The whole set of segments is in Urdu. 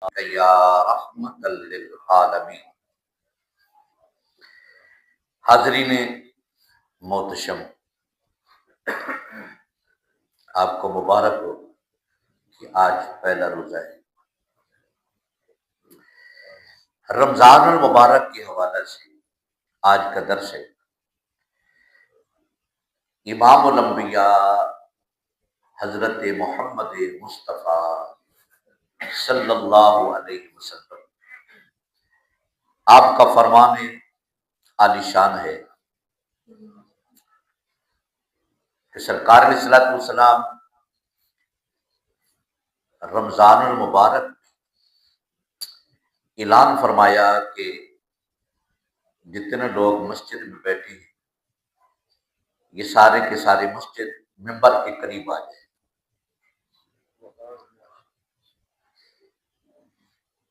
یا رحمت للعالمین۔ حاضرین محتشم، آپ کو مبارک ہو کہ آج پہلا روزہ ہے۔ رمضان المبارک کے حوالے سے آج کا درس ہے امام الانبیاء حضرت محمد مصطفیٰ صلی اللہ علیہ وسلم۔ آپ کا فرمان عالی شان ہے کہ سرکار علیہ الصلوۃ والسلام رمضان المبارک اعلان فرمایا کہ جتنے لوگ مسجد میں بیٹھے ہیں یہ سارے کے سارے مسجد ممبر کے قریب آ جائیں۔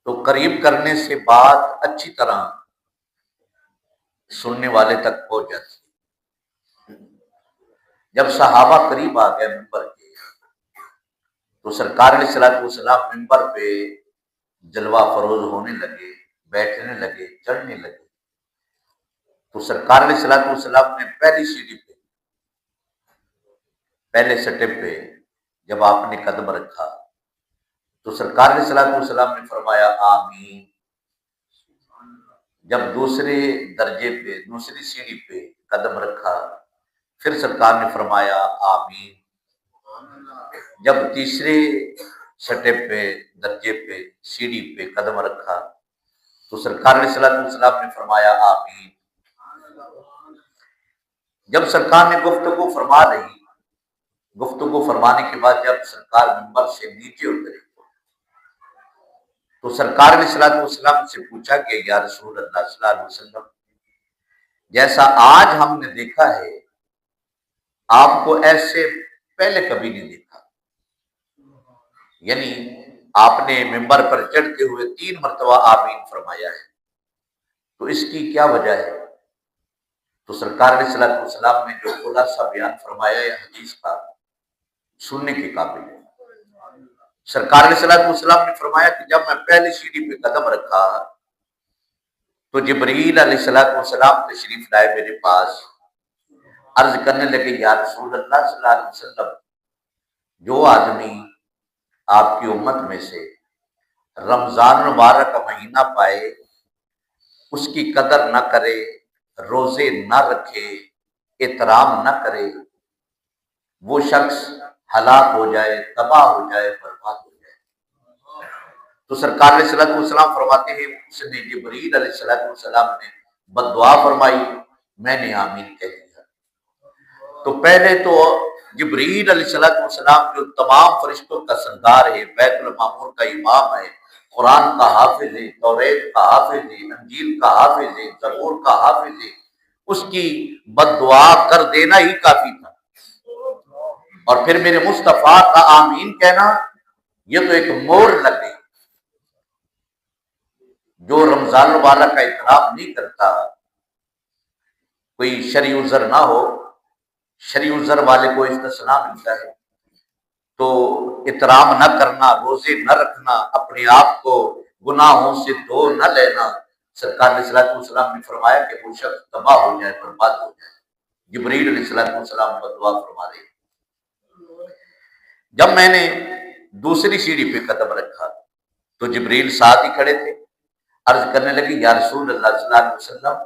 تو قریب کرنے سے بات اچھی طرح سننے والے تک پہنچ جاتی ہے۔ جب صحابہ قریب آ گئے ممبر کے تو سرکار علیہ الصلوۃ والسلام ممبر پہ جلوہ فروز ہونے لگے، بیٹھنے لگے، چڑھنے لگے۔ تو سرکار علیہ الصلوۃ والسلام نے پہلی سیڑھی پہ، پہلے سٹپ پہ جب آپ نے قدم رکھا تو سرکار علیہ الصلوۃ والسلام نے فرمایا آمین۔ جب دوسرے درجے پہ، دوسری سیڑھی پہ قدم رکھا پھر سرکار نے فرمایا آمین۔ جب تیسرے سٹپ پہ، درجے پہ، سیڑھی پہ قدم رکھا تو سرکار علیہ الصلوۃ والسلام نے فرمایا آمین۔ جب سرکار نے گفتگو فرما رہی، گفتگو فرمانے کے بعد جب سرکار ممبر سے نیچے اترے تو سرکار علیہ الصلوۃ والسلام سے پوچھا کہ یا رسول اللہ صلی اللہ علیہ وسلم، جیسا آج ہم نے دیکھا ہے آپ کو ایسے پہلے کبھی نہیں دیکھا، یعنی آپ نے ممبر پر چڑھتے ہوئے 3 مرتبہ آمین فرمایا ہے، تو اس کی کیا وجہ ہے؟ تو سرکار علیہ الصلوۃ والسلام نے جو خلاصہ بیان فرمایا ہے حدیث کا، سننے کے قابل ہے۔ سرکار علیہ الصلوۃ والسلام نے فرمایا کہ جب میں پہلی سیڑھی پہ قدم رکھا تو جبرائیل علیہ الصلوۃ والسلام تشریف لائے میرے پاس، عرض کرنے لگے یا رسول اللہ صلی اللہ علیہ وسلم، جو آدمی آپ کی امت میں سے رمضان مبارک کا مہینہ پائے، اس کی قدر نہ کرے، روزے نہ رکھے، احترام نہ کرے، وہ شخص ہلاک ہو جائے، تباہ ہو جائے، برباد ہو جائے۔ تو سرکار علیہ الصلوۃ والسلام فرماتے ہیں اس نے جبرائیل علیہ الصلوۃ والسلام نے بد دعا فرمائی، میں نے آمین کہہ دیا۔ تو پہلے تو جبرائیل علیہ الصلوۃ والسلام جو تمام فرشتوں کا سردار ہے، بیت المعمور کا امام ہے، قرآن کا حافظ ہے، توریت کا حافظ ہے، انجیل کا حافظ ہے، زبور کا حافظ ہے، اس کی بد دعا کر دینا ہی کافی تھا، اور پھر میرے مصطفیٰ کا آمین کہنا، یہ تو ایک مور لگ گئی۔ جو رمضان مبارک کا احترام نہیں کرتا، کوئی شرعی عذر نہ ہو، شرعی عذر والے کو استثناء ملتا ہے، تو احترام نہ کرنا، روزے نہ رکھنا، اپنے آپ کو گناہوں سے دھو نہ لینا، سرکار علیہ الصلوۃ والسلام نے فرمایا کہ وہ شخص تباہ ہو جائے، برباد ہو جائے۔ جبرائیل علیہ الصلوۃ والسلام بد دعا فرما رہے ہیں۔ جب میں نے دوسری سیڑھی پہ قدم رکھا تو جبرائیل ساتھ ہی کھڑے تھے، عرض کرنے لگے یا رسول اللہ صلی اللہ علیہ وسلم،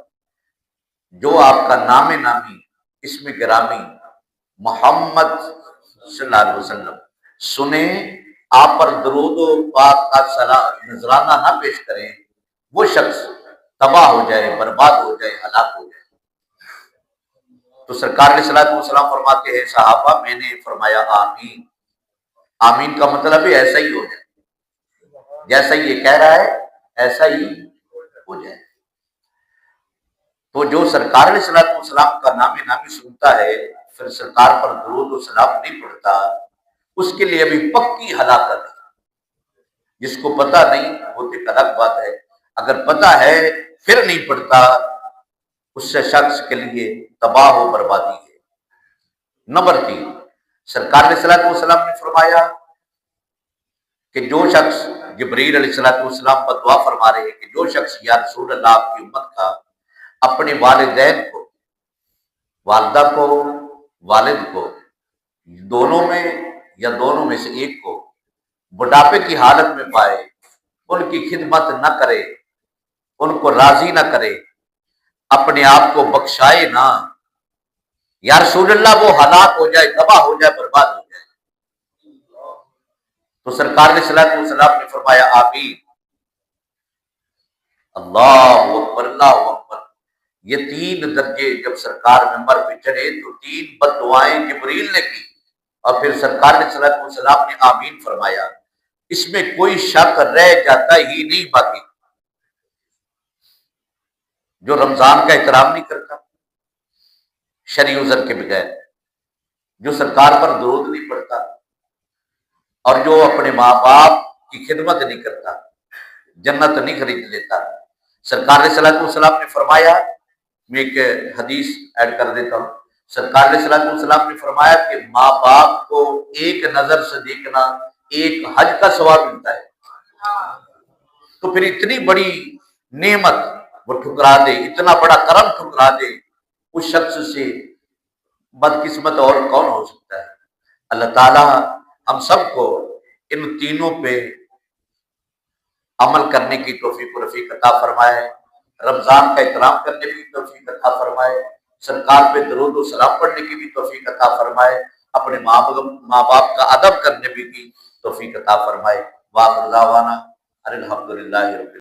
جو آپ کا نام نامی، اسم گرامی محمد صلی اللہ علیہ وسلم سنیں، آپ پر درود و پاک کا نذرانہ نہ پیش کریں، وہ شخص تباہ ہو جائے، برباد ہو جائے، ہلاک ہو جائے۔ تو سرکار علیہ الصلوۃ والسلام فرماتے ہیں صحابہ، میں نے فرمایا آمین۔ آمین کا مطلب ہے ایسا ہی ہو جائے، جیسا یہ کہہ رہا ہے ایسا ہی ہو جائے۔ تو جو سرکار علیہ الصلوۃ والسلام کا نام نامی سنتا ہے پھر سرکار پر درود و سلام نہیں پڑھتا، اس کے لیے ابھی پکی ہلاکت ہے۔ جس کو پتہ نہیں وہ ایک الگ بات ہے، اگر پتہ ہے پھر نہیں پڑھتا، اس سے شخص کے لیے تباہ و بربادی ہے۔ نمبر 3، سرکار علیہ الصلوۃ والسلام نے فرمایا کہ جو شخص جبریل علیہ السلام پر دعا فرما رہے ہیں کہ جو شخص یا رسول اللہ آپ کی امت کا اپنے والدین کو، والدہ کو، والد کو، دونوں میں یا دونوں میں سے ایک کو بڑھاپے کی حالت میں پائے، ان کی خدمت نہ کرے، ان کو راضی نہ کرے، اپنے آپ کو بخشائے نہ، یا رسول اللہ وہ ہلاک ہو جائے، تباہ ہو جائے، برباد ہو جائے۔ تو سرکار نے صلی اللہ علیہ وسلم نے فرمایا آمین، اللہ اکبر، اللہ اکبر۔ یہ تین درجے جب سرکار ممبر پہ چڑھے تو تین بد دعائیں جبریل نے کی، اور پھر سرکار نے صلی اللہ علیہ وسلم نے آمین فرمایا۔ اس میں کوئی شک رہ جاتا ہی نہیں باقی۔ جو رمضان کا احترام نہیں کرتا شرعی عذر کے بغیر، جو سرکار پر درود نہیں پڑتا، اور جو اپنے ماں باپ کی خدمت نہیں کرتا، جنت نہیں خرید لیتا۔ سرکار نے صلی اللہ علیہ وسلم نے فرمایا، میں ایک حدیث ایڈ کر دیتا ہوں، سرکار نے صلی اللہ علیہ وسلم نے فرمایا کہ ماں باپ کو ایک نظر سے دیکھنا ایک حج کا ثواب ملتا ہے۔ تو پھر اتنی بڑی نعمت وہ ٹھکرا دے، اتنا بڑا کرم ٹھکرا دے، اس شخص سے بدقسمت اور کون ہو سکتا ہے؟ اللہ تعالی ہم سب کو ان تینوں پہ عمل کرنے کی توفیق و رفیق عطا فرمائے، رمضان کا احترام کرنے کی توفیق عطا فرمائے، سرکار پہ درود و سلام پڑھنے کی بھی توفیق عطا فرمائے، اپنے ماں باپ کا ادب کرنے بھی کی توفیق عطا فرمائے۔ وآخر دعوانا ان الحمدللہ رب